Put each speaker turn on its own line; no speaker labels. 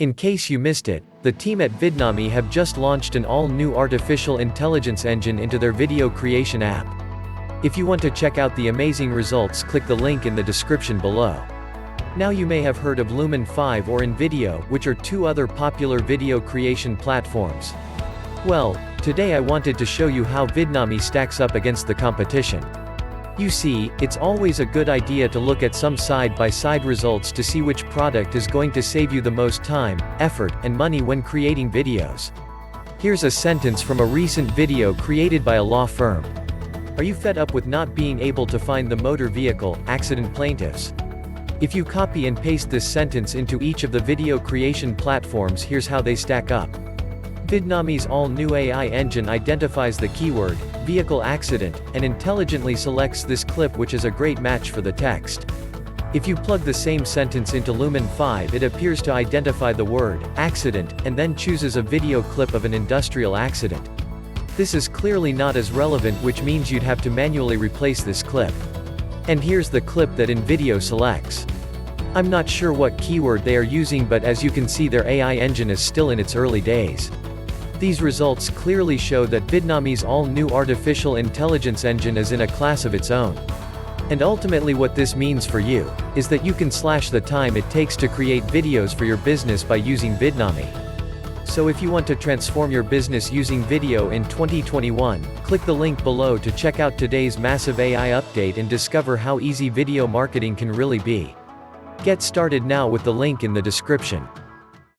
In case you missed it, the team at Vidnami have just launched an all-new artificial intelligence engine into their video creation app. If you want to check out the amazing results, click the link in the description below. Now you may have heard of Lumen5 or InVideo, which are two other popular video creation platforms. Well, today I wanted to show you how Vidnami stacks up against the competition. You see, it's always a good idea to look at some side-by-side results to see which product is going to save you the most time, effort, and money when creating videos. Here's a sentence from a recent video created by a law firm. Are you fed up with not being able to find the motor vehicle accident plaintiffs? If you copy and paste this sentence into each of the video creation platforms, here's how they stack up. Vidnami's all-new AI engine identifies the keyword, vehicle accident, and intelligently selects this clip, which is a great match for the text. If you plug the same sentence into Lumen5, it appears to identify the word, accident, and then chooses a video clip of an industrial accident. This is clearly not as relevant, which means you'd have to manually replace this clip. And here's the clip that InVideo selects. I'm not sure what keyword they are using, but as you can see, their AI engine is still in its early days. These results clearly show that Vidnami's all-new artificial intelligence engine is in a class of its own. And ultimately what this means for you, is that you can slash the time it takes to create videos for your business by using Vidnami. So if you want to transform your business using video in 2021, click the link below to check out today's massive AI update and discover how easy video marketing can really be. Get started now with the link in the description.